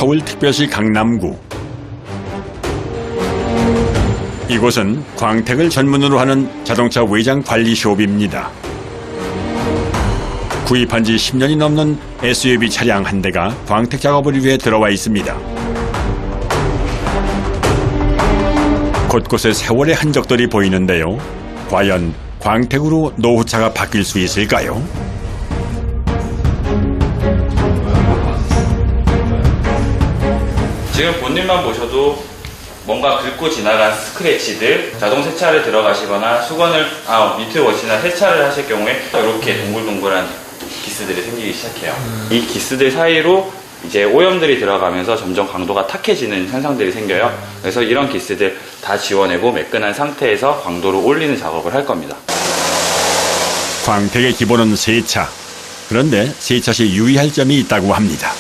서울특별시 강남구. 이곳은 광택을 전문으로 하는 자동차 외장 관리 숍입니다. 구입한 지 10년이 넘는 SUV 차량 한 대가 광택 작업을 위해 들어와 있습니다. 곳곳에 세월의 흔적들이 보이는데요. 과연 광택으로 노후차가 바뀔 수 있을까요? 지금 본인만 보셔도 뭔가 긁고 지나간 스크래치들, 자동 세차를 들어가시거나 수건을 미트 워시나 세차를 하실 경우에 이렇게 동글동글한 기스들이 생기기 시작해요. 이 기스들 사이로 이제 오염들이 들어가면서 점점 광도가 탁해지는 현상들이 생겨요. 그래서 이런 기스들 다 지워내고 매끈한 상태에서 광도를 올리는 작업을 할 겁니다. 광택의 기본은 세차. 그런데 세차 시 유의할 점이 있다고 합니다.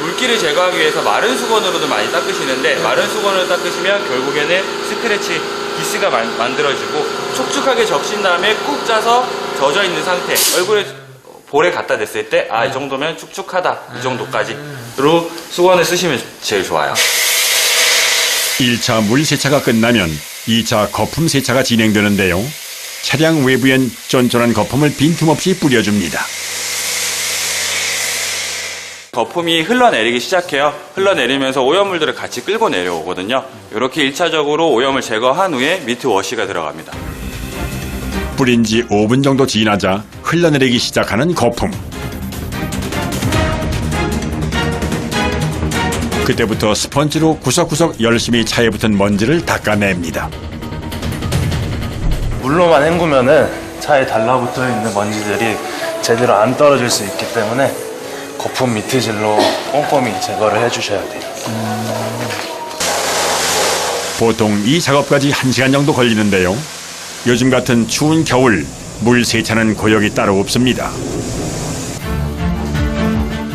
물기를 제거하기 위해서 마른 수건으로도 많이 닦으시는데, 마른 수건으로 닦으시면 결국에는 스크래치, 기스가 만들어지고 촉촉하게 적신 다음에 꾹 짜서 젖어 있는 상태, 얼굴에 볼에 갖다 댔을 때 이 정도면 축축하다, 이 정도까지로 수건을 쓰시면 제일 좋아요. 1차 물 세차가 끝나면 2차 거품 세차가 진행되는데요. 차량 외부엔 쫀쫀한 거품을 빈틈없이 뿌려줍니다. 거품이 흘러내리기 시작해요. 흘러내리면서 오염물들을 같이 끌고 내려오거든요. 이렇게 1차적으로 오염을 제거한 후에 미트 워시가 들어갑니다. 뿌린 지 5분 정도 지나자 흘러내리기 시작하는 거품. 그때부터 스펀지로 구석구석 열심히 차에 붙은 먼지를 닦아냅니다. 물로만 헹구면은 차에 달라붙어 있는 먼지들이 제대로 안 떨어질 수 있기 때문에 거품 미트질로 꼼꼼히 제거를 해주셔야 돼요. 보통 이 작업까지 1시간 정도 걸리는데요. 요즘 같은 추운 겨울, 물 세차는 고역이 따로 없습니다.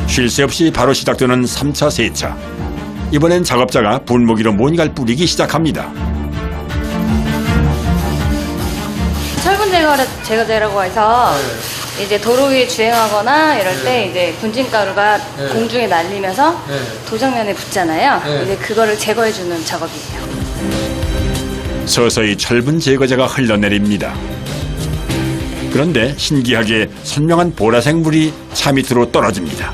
쉴 새 없이 바로 시작되는 3차 세차. 이번엔 작업자가 분무기로 뭔가를 뿌리기 시작합니다. 철분 제거제라고 해서 이제 도로 위에 주행하거나 이럴 때 이제 분진가루가 공중에 날리면서 도장면에 붙잖아요. 이제 그거를 제거해주는 작업이에요. 서서히 철분 제거제가 흘러내립니다. 그런데 신기하게 선명한 보라색 물이 차 밑으로 떨어집니다.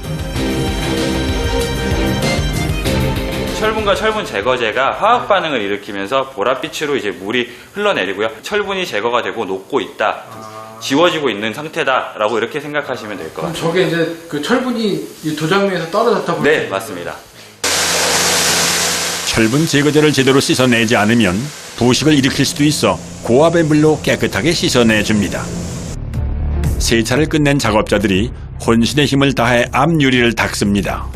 철분과 철분 제거제가 화학 반응을 일으키면서 보랏빛으로 이제 물이 흘러내리고요. 철분이 제거가 되고 녹고 있다, 지워지고 있는 상태다라고 이렇게 생각하시면 될 것 같아요. 저게 이제 그 철분이 이 도장면에서 떨어졌다 보니. 네, 맞습니다. 철분 제거제를 제대로 씻어내지 않으면 부식을 일으킬 수도 있어 고압의 물로 깨끗하게 씻어내줍니다. 세차를 끝낸 작업자들이 혼신의 힘을 다해 앞유리를 닦습니다.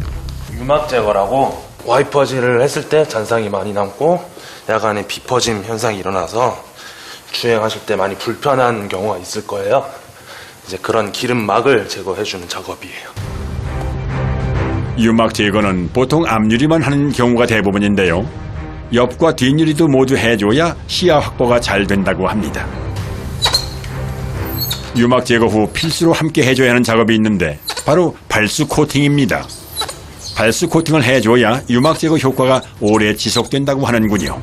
유막 제거라고 와이퍼질을 했을 때 잔상이 많이 남고 야간에 비퍼짐 현상이 일어나서 주행하실 때 많이 불편한 경우가 있을 거예요. 이제 그런 기름막을 제거해주는 작업이에요. 유막 제거는 보통 앞유리만 하는 경우가 대부분인데요. 옆과 뒷유리도 모두 해줘야 시야 확보가 잘 된다고 합니다. 유막 제거 후 필수로 함께 해줘야 하는 작업이 있는데 바로 발수 코팅입니다. 발수 코팅을 해줘야 유막 제거 효과가 오래 지속된다고 하는군요.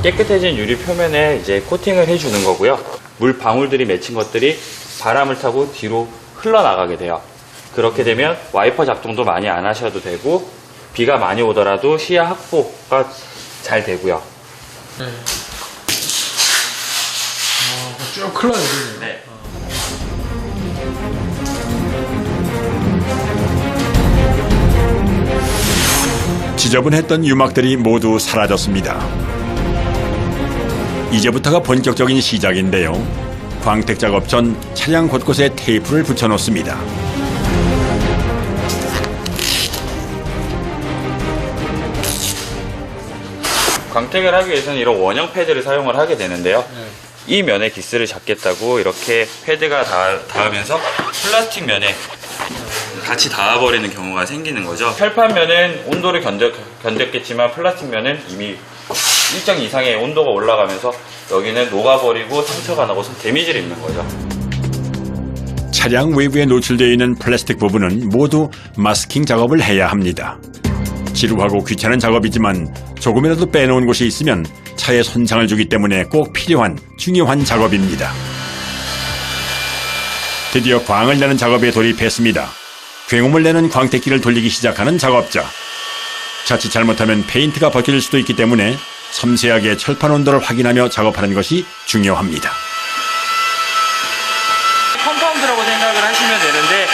깨끗해진 유리 표면에 이제 코팅을 해주는 거고요. 물 방울들이 맺힌 것들이 바람을 타고 뒤로 흘러나가게 돼요. 그렇게 되면 와이퍼 작동도 많이 안 하셔도 되고, 비가 많이 오더라도 시야 확보가 잘 되고요. 네. 쭉 흘러요. 네. 지저분했던 유막들이 모두 사라졌습니다. 이제부터가 본격적인 시작인데요. 광택 작업 전 차량 곳곳에 테이프를 붙여놓습니다. 광택을 하기 위해서는 이런 원형 패드를 사용을 하게 되는데요. 이 면에 기스를 잡겠다고 이렇게 패드가 닿으면서 플라스틱 면에 같이 닿아버리는 경우가 생기는 거죠. 철판 면은 온도를 견뎠겠지만 플라스틱 면은 이미 일정 이상의 온도가 올라가면서 여기는 녹아버리고 상처가 나고 데미지를 입는 거죠. 차량 외부에 노출되어 있는 플라스틱 부분은 모두 마스킹 작업을 해야 합니다. 지루하고 귀찮은 작업이지만 조금이라도 빼놓은 곳이 있으면 차에 손상을 주기 때문에 꼭 필요한 중요한 작업입니다. 드디어 광을 내는 작업에 돌입했습니다. 굉음을 내는 광택기를 돌리기 시작하는 작업자. 자칫 잘못하면 페인트가 벗겨질 수도 있기 때문에 섬세하게 철판 온도를 확인하며 작업하는 것이 중요합니다. 컴파운드라고 생각을 하시면 되는데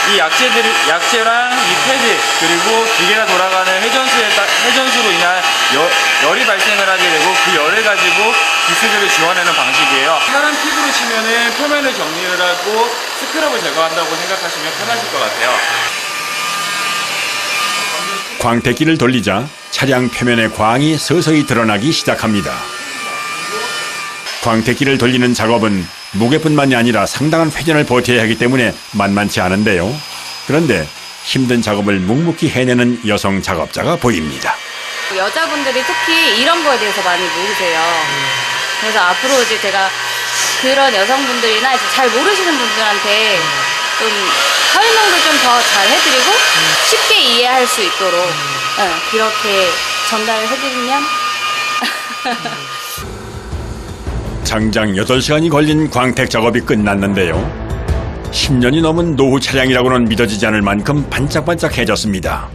이 약재랑 이 패드 그리고 기계가 돌아가는 회전수로 인한 열이 발생을 하게 되고 그 열을 가지고 기스들을 지워내는 방식이에요. 사람 피부로 치면은 표면을 정리를 하고 스크럽을 제거한다고 생각하시면 편하실 것 같아요. 광택기를 돌리자 차량 표면의 광이 서서히 드러나기 시작합니다. 광택기를 돌리는 작업은 무게뿐만이 아니라 상당한 회전을 버텨야 하기 때문에 만만치 않은데요. 그런데 힘든 작업을 묵묵히 해내는 여성 작업자가 보입니다. 여자분들이 특히 이런 거에 대해서 많이 모르세요. 그래서 앞으로 이제 제가 그런 여성분들이나 이제 잘 모르시는 분들한테 좀 설명도 좀 더 잘 해드리고 쉽게 이해할 수 있도록 그렇게 전달을 해드리면 장장 8시간이 걸린 광택 작업이 끝났는데요. 10년이 넘은 노후 차량이라고는 믿어지지 않을 만큼 반짝반짝해졌습니다.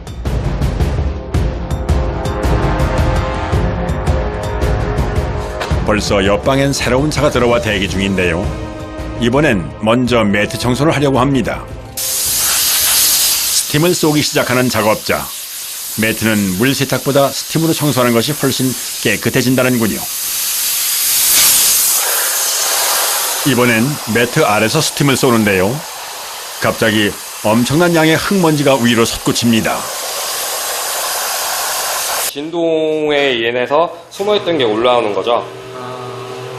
벌써 옆방엔 새로운 차가 들어와 대기 중인데요. 이번엔 먼저 매트 청소를 하려고 합니다. 스팀을 쏘기 시작하는 작업자. 매트는 물 세탁보다 스팀으로 청소하는 것이 훨씬 깨끗해진다는군요. 이번엔 매트 아래서 스팀을 쏘는데요. 갑자기 엄청난 양의 흙먼지가 위로 솟구칩니다. 진동에 인해서 숨어있던 게 올라오는 거죠.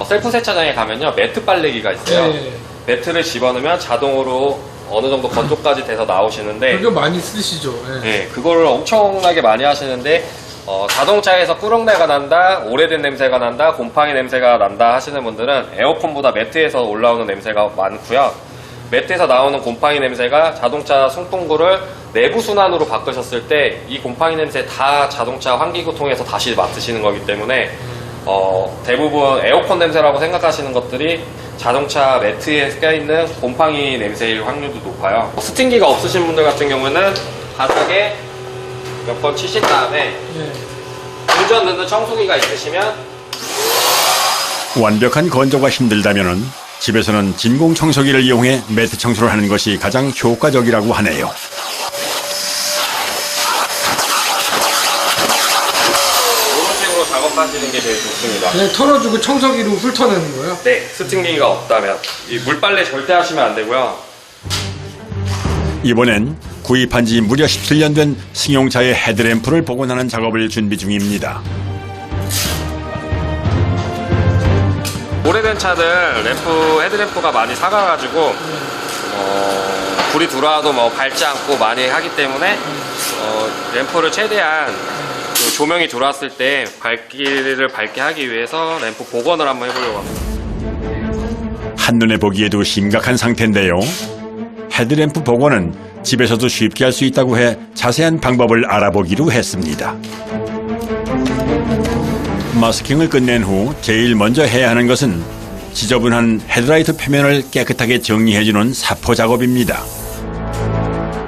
셀프 세차장에 가면요, 매트 빨래기가 있어요. 네. 매트를 집어넣으면 자동으로 어느 정도 건조까지 돼서 나오시는데, 그거 많이 쓰시죠. 예. 네, 그거를 엄청나게 많이 하시는데, 자동차에서 꾸렁내가 난다, 오래된 냄새가 난다, 곰팡이 냄새가 난다 하시는 분들은 에어컨보다 매트에서 올라오는 냄새가 많고요. 매트에서 나오는 곰팡이 냄새가 자동차 송풍구를 내부 순환으로 바꾸셨을 때 이 곰팡이 냄새 다 자동차 환기구 통해서 다시 맡으시는 거기 때문에 대부분 에어컨 냄새라고 생각하시는 것들이 자동차 매트에 껴있는 곰팡이 냄새일 확률도 높아요. 스팀기가 없으신 분들 같은 경우는 바닥에 몇 번 치신 다음에 운전 넣는 청소기가 있으시면 완벽한 건조가 힘들다면 집에서는 진공 청소기를 이용해 매트 청소를 하는 것이 가장 효과적이라고 하네요. 이런 식으로 작업하시는 게 제일 좋습니다. 그냥 털어주고 청소기로 훑어내는 거예요? 네, 스팀기가 없다면 이 물빨래 절대 하시면 안 되고요. 이번엔 구입한 지 무려 17년 된 승용차의 헤드램프를 복원하는 작업을 준비 중입니다. 오래된 차들 헤드램프가 많이 삭아가지고 불이 들어와도 뭐 밝지 않고 많이 하기 때문에 램프를 최대한 그 조명이 들어왔을 때 밝기를 밝게 하기 위해서 램프 복원을 한번 해보려고 합니다. 한눈에 보기에도 심각한 상태인데요. 헤드램프 복원은 집에서도 쉽게 할 수 있다고 해 자세한 방법을 알아보기로 했습니다. 마스킹을 끝낸 후 제일 먼저 해야 하는 것은 지저분한 헤드라이트 표면을 깨끗하게 정리해주는 사포 작업입니다.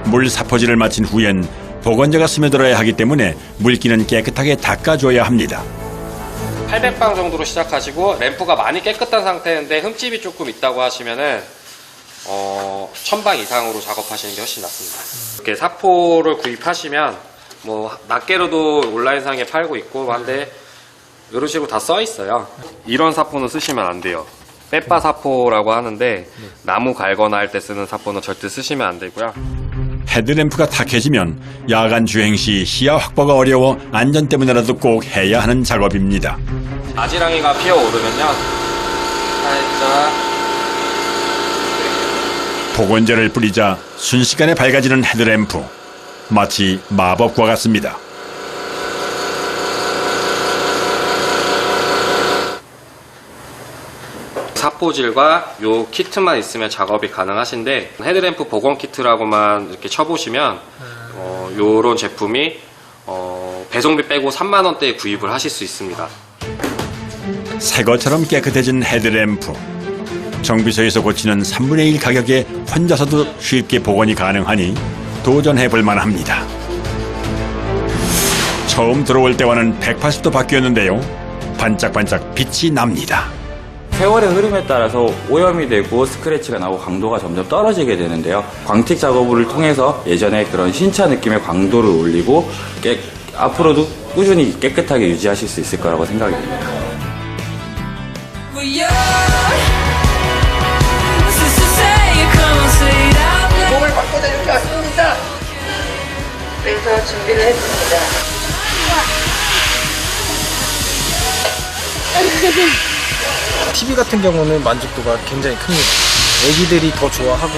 물 사포질을 마친 후엔 보건제가 스며들어야 하기 때문에 물기는 깨끗하게 닦아줘야 합니다. 800방 정도로 시작하시고 램프가 많이 깨끗한 상태인데 흠집이 조금 있다고 하시면은 1000방 이상으로 작업하시는 게 훨씬 낫습니다. 이렇게 사포를 구입하시면 뭐 낱개로도 온라인상에 팔고 있고 한데 이런 식으로 다 써 있어요. 이런 사포는 쓰시면 안 돼요. 빼빠 사포라고 하는데 나무 갈거나 할 때 쓰는 사포는 절대 쓰시면 안 되고요. 헤드램프가 탁해지면 야간 주행 시 시야 확보가 어려워 안전 때문에라도 꼭 해야 하는 작업입니다. 아지랑이가 피어오르면요, 살짝 보건제를 뿌리자 순식간에 밝아지는 헤드램프. 마치 마법과 같습니다. 사포질과 요 키트만 있으면 작업이 가능하신데 헤드램프 복원 키트라고만 이렇게 쳐보시면 요런 제품이 배송비 빼고 3만 원대에 구입을 하실 수 있습니다. 새 것처럼 깨끗해진 헤드램프. 정비소에서 고치는 3분의 1 가격에 혼자서도 쉽게 복원이 가능하니 도전해 볼 만합니다. 처음 들어올 때와는 180도 바뀌었는데요. 반짝반짝 빛이 납니다. 세월의 흐름에 따라서 오염이 되고 스크래치가 나고 강도가 점점 떨어지게 되는데요. 광택 작업을 통해서 예전에 그런 신차 느낌의 광도를 올리고 앞으로도 꾸준히 깨끗하게 유지하실 수 있을 거라고 생각이 됩니다. 몸을 바꿔서 이렇게 왔습니다. 그래서 준비를 했습니다. TV 같은 경우는 만족도가 굉장히 큽니다. 애기들이 더 좋아하고